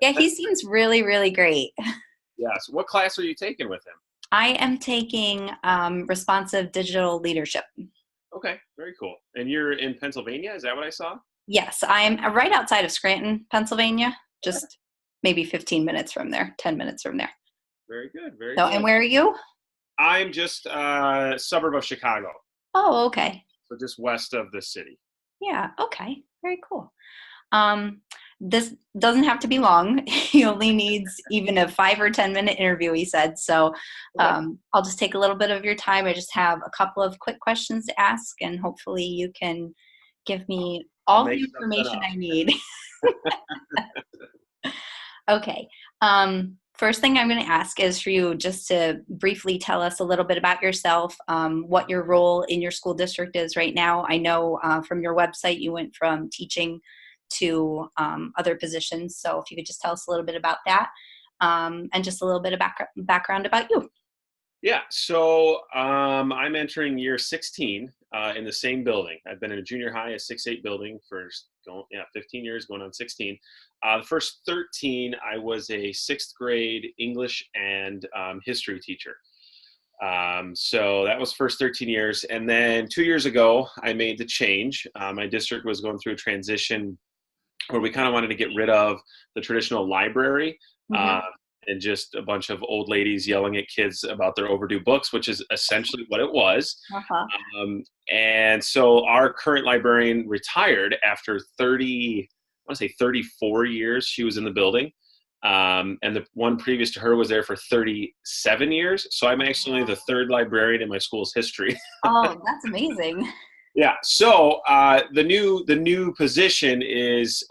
Yeah, he seems really, really great. Yeah. So what class are you taking with him? I am taking responsive digital leadership. Okay, very cool. And you're in Pennsylvania, is that what I saw? Yes, I'm right outside of Scranton, Pennsylvania, Okay. just maybe 15 minutes from there, 10 minutes from there. Very good, very So, and good. where are you? I'm just a suburb of Chicago, Oh, okay. so just west of the city. Yeah, okay. Very cool. Um, this doesn't have to be long. He only needs even a 5 or 10 minute interview, he said. So Okay. I'll just take a little bit of your time. I just have a couple of quick questions to ask, and hopefully you can give me I'll all the make something information up. I need. Okay. First thing I'm going to ask is for you just to briefly tell us a little bit about yourself, what your role in your school district is right now. I know from your website you went from teaching to other positions. So if you could just tell us a little bit about that and just a little bit of background about you. Yeah, so I'm entering year 16 in the same building. I've been in a junior high, a 6-8 building for 15 years, going on 16. The first 13, I was a sixth grade English and history teacher. So that was first 13 years. And then 2 years ago, I made the change. My district was going through a transition where we kind of wanted to get rid of the traditional library uh, Mm-hmm. and just a bunch of old ladies yelling at kids about their overdue books, which is essentially what it was. Uh-huh. And so our current librarian retired after 30, I want to say 34 years she was in the building. And the one previous to her was there for 37 years. So I'm actually the third librarian in my school's history. Oh, that's amazing. Yeah. So the new position is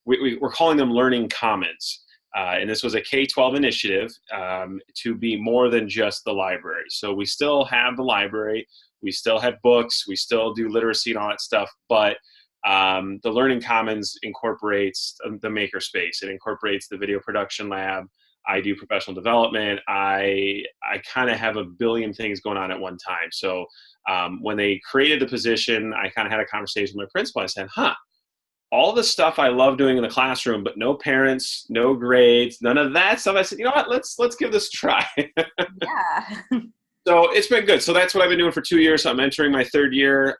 we're calling them learning commons, and this was a K-12 initiative to be more than just the library. So we still have the library, we still have books, we still do literacy and all that stuff, but the learning commons incorporates the makerspace. It incorporates the video production lab. I do professional development. I kind of have a billion things going on at one time. So when they created the position, I kind of had a conversation with my principal. I said, all the stuff I love doing in the classroom, but no parents, no grades, none of that stuff. I said, you know what, let's give this a try. Yeah. So it's been good. So that's what I've been doing for 2 years. So I'm entering my third year.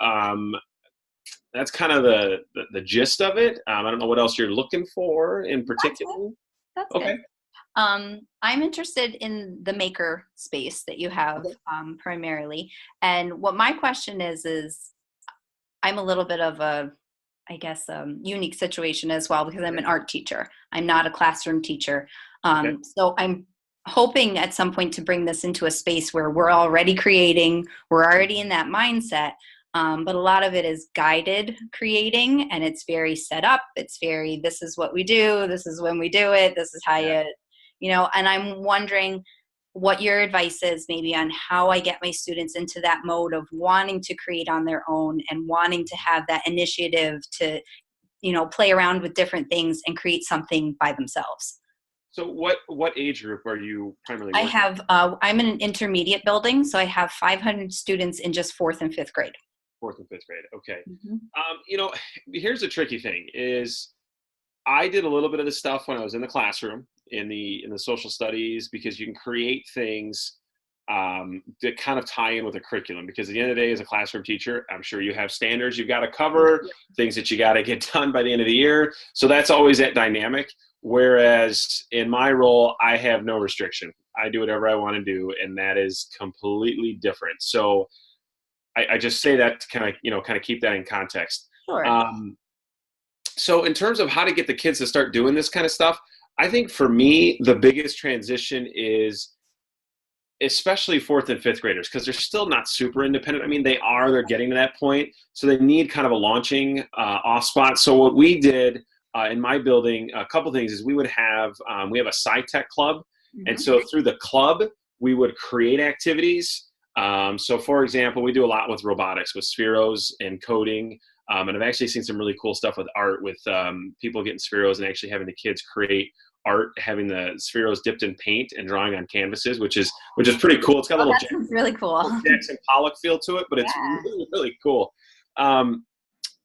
That's kind of the gist of it. I don't know what else you're looking for in That's good. particular. That's good. Okay. I'm interested in the maker space that you have Okay. primarily. And what my question is I'm a little bit of a, I guess, unique situation as well because I'm an art teacher. I'm not a classroom teacher. Okay. So I'm hoping at some point to bring this into a space where we're already creating, we're already in that mindset. But a lot of it is guided creating and it's very set up. It's very, this is what we do. This is when we do it. This is how Yeah. and I'm wondering what your advice is maybe on how I get my students into that mode of wanting to create on their own and wanting to have that initiative to, play around with different things and create something by themselves. So what age group are you primarily working with? I'm in an intermediate building, so I have 500 students in just fourth and fifth grade. Fourth and fifth grade. Okay. Mm-hmm. You know, here's the tricky thing is I did a little bit of this stuff when I was in the classroom in the social studies because you can create things that kind of tie in with the curriculum because at the end of the day as a classroom teacher I'm sure you have standards you've got to cover, things that you got to get done by the end of the year, so that's always that dynamic, whereas in my role I have no restriction. I do whatever I want to do and that is completely different. So I just say that to kind of keep that in context. Sure. um, so in terms of how to get the kids to start doing this kind of stuff, I think for me the biggest transition is especially fourth and fifth graders because they're still not super independent. I mean they're getting to that point, so they need kind of a launching off spot. So what we did in my building, a couple things is we have a sci-tech club, and Mm-hmm. so through the club we would create activities. So for example, we do a lot with robotics, with spheros and coding. And I've actually seen some really cool stuff with art, with people getting spheros and actually having the kids create art, having the spheros dipped in paint and drawing on canvases, which is pretty cool. It's got a Oh, little that sounds really cool. Jackson Pollock feel to it, but it's Yeah. really really cool. Um,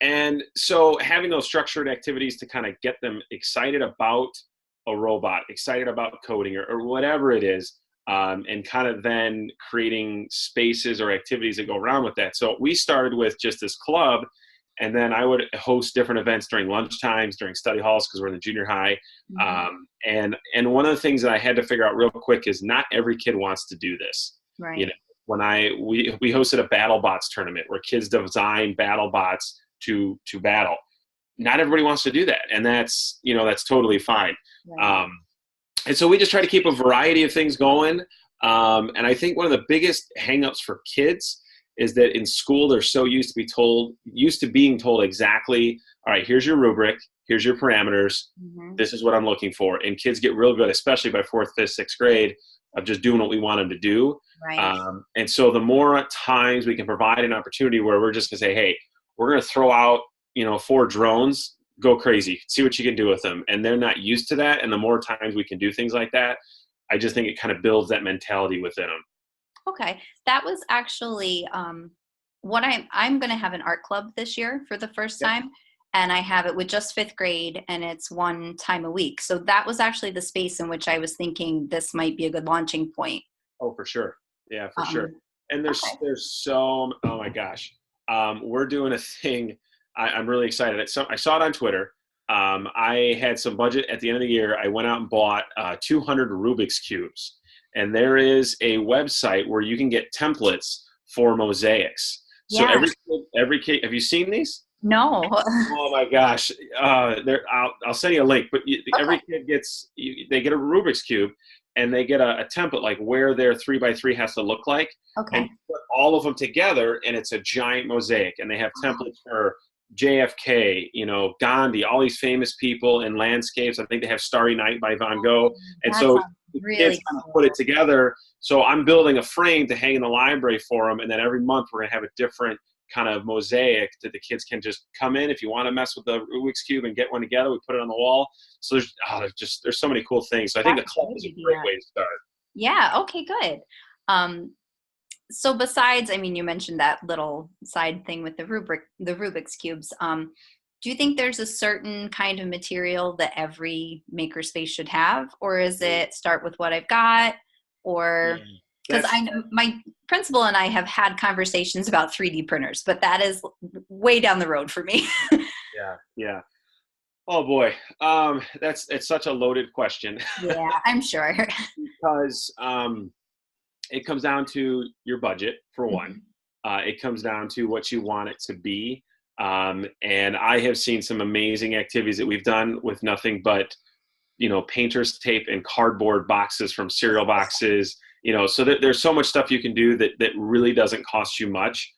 And so having those structured activities to kind of get them excited about a robot, excited about coding or whatever it is, and kind of then creating spaces or activities that go around with that. So we started with just this club, and then I would host different events during lunch times, during study halls, because we're in the junior high. And one of the things that I had to figure out real quick is not every kid wants to do this. Right. You know, when we hosted a battle bots tournament where kids design battle bots to battle. Not everybody wants to do that, and that's totally fine. Right. And so we just try to keep a variety of things going. And I think one of the biggest hangups for kids is that in school they're so used to being told exactly, all right, here's your rubric, here's your parameters, this is what I'm looking for. And kids get real good, especially by 4th, 5th, 6th grade, of just doing what we want them to do. Right. And so the more times we can provide an opportunity where we're just gonna say, hey, we're gonna throw out 4 drones, go crazy, see what you can do with them. And they're not used to that. And the more times we can do things like that, I just think it kind of builds that mentality within them. Okay. That was actually what I'm going to have an art club this year for the first time. And I have it with just 5th grade, and it's one time a week. So that was actually the space in which I was thinking this might be a good launching point. Oh, for sure. Yeah, for sure. And there's so, oh my gosh. We're doing a thing. I'm really excited. So I saw it on Twitter. I had some budget at the end of the year. I went out and bought 200 Rubik's Cubes. And there is a website where you can get templates for mosaics. So every kid, have you seen these? No. Oh my gosh. I'll send you a link, but every kid they get a Rubik's Cube, and they get a template like where their 3x3 has to look like. Okay. And put all of them together, and it's a giant mosaic. And they have templates for JFK, Gandhi, all these famous people in landscapes. I think they have Starry Night by Van Gogh. And so really kids kind of put it together. So I'm building a frame to hang in the library for them. And then every month we're going to have a different kind of mosaic that the kids can just come in. If you want to mess with the Rubik's Cube and get one together, we put it on the wall. So there's so many cool things. So I think the club is a great way to start. Yeah. Okay, good. So besides, you mentioned that little side thing with the Rubik's Cubes. Do you think there's a certain kind of material that every makerspace should have, or is it start with what I've got? Or because I know my principal and I have had conversations about 3D printers, but that is way down the road for me. Yeah. Oh boy, it's such a loaded question. Yeah, I'm sure. Because it comes down to your budget for one. It comes down to what you want it to be. And I have seen some amazing activities that we've done with nothing but, painter's tape and cardboard boxes from cereal boxes, so there's so much stuff you can do that really doesn't cost you much.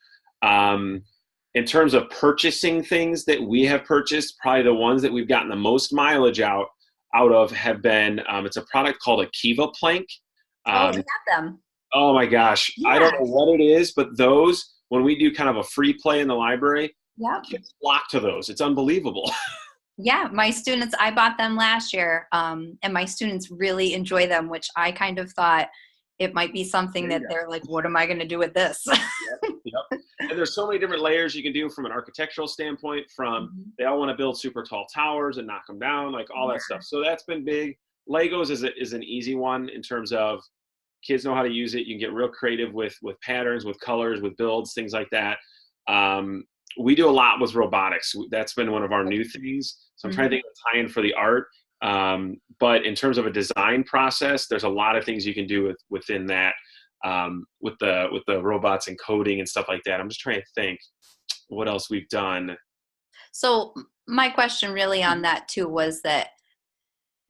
In terms of purchasing things that we have purchased, probably the ones that we've gotten the most mileage out of have been, it's a product called a Kiva plank. I got them. Oh my gosh. Yeah. I don't know what it is, but those, when we do kind of a free play in the library, kids flock to those. It's unbelievable. Yeah, my students, I bought them last year, and my students really enjoy them, which I kind of thought it might be something that they're like, what am I going to do with this? Yep. And there's so many different layers you can do from an architectural standpoint, they all want to build super tall towers and knock them down, like all that stuff. So that's been big. Legos is an easy one in terms of kids know how to use it. You can get real creative with patterns, with colors, with builds, things like that. We do a lot with robotics. That's been one of our new things. So I'm trying to think of a tie-in for the art. But in terms of a design process, there's a lot of things you can do within that, with the robots and coding and stuff like that. I'm just trying to think what else we've done. So my question really on that too was that,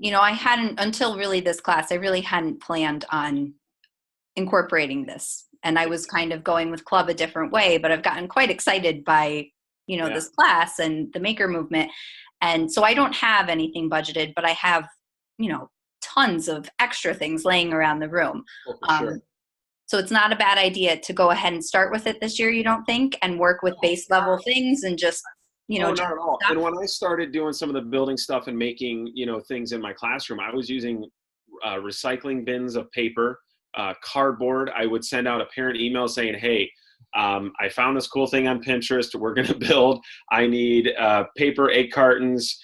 I hadn't, until really this class, I really hadn't planned on incorporating this. And I was kind of going with club a different way, but I've gotten quite excited by, this class and the maker movement. And so I don't have anything budgeted, but I have, tons of extra things laying around the room. Sure. So it's not a bad idea to go ahead and start with it this year, you don't think, and work with base level things and just, not at all. And when I started doing some of the building stuff and making, things in my classroom, I was using recycling bins of paper, cardboard. I would send out a parent email saying, hey, I found this cool thing on Pinterest. We're going to build. I need paper, egg cartons,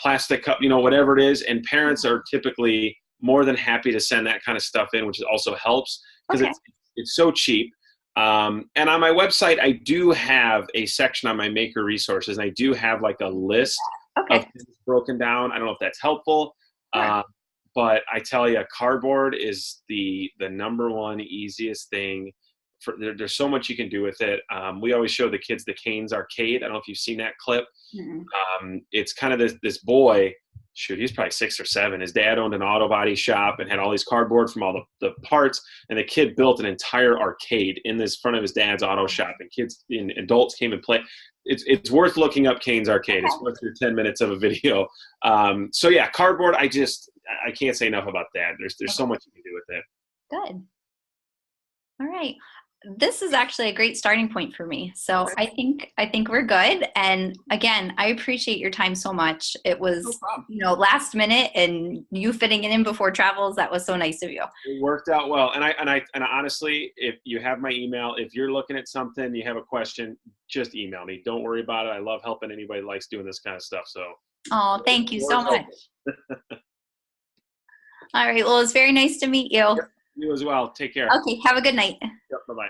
plastic cup, whatever it is. And parents are typically more than happy to send that kind of stuff in, which also helps because it's so cheap. And on my website, I do have a section on my maker resources, and I do have like a list of things broken down. I don't know if that's helpful, but I tell you, cardboard is the number one easiest thing. There's so much you can do with it. We always show the kids the Canes Arcade. I don't know if you've seen that clip. It's kind of this boy. Shoot, he's probably 6 or 7. His dad owned an auto body shop and had all these cardboard from all the parts. And the kid built an entire arcade in this front of his dad's auto shop. And kids and adults came and played. It's worth looking up Cane's Arcade. It's worth your 10 minutes of a video. So yeah, cardboard. I can't say enough about that. There's so much you can do with it. Good. All right. This is actually a great starting point for me. So I think we're good. And again, I appreciate your time so much. It was, last minute, and you fitting it in before travels. That was so nice of you. It worked out well. And I honestly, if you have my email, if you're looking at something, you have a question, just email me. Don't worry about it. I love helping anybody that likes doing this kind of stuff. So. Oh, thank you so much. All right. Well, it's very nice to meet you. You as well. Take care. Okay. Have a good night. Yep. Bye-bye.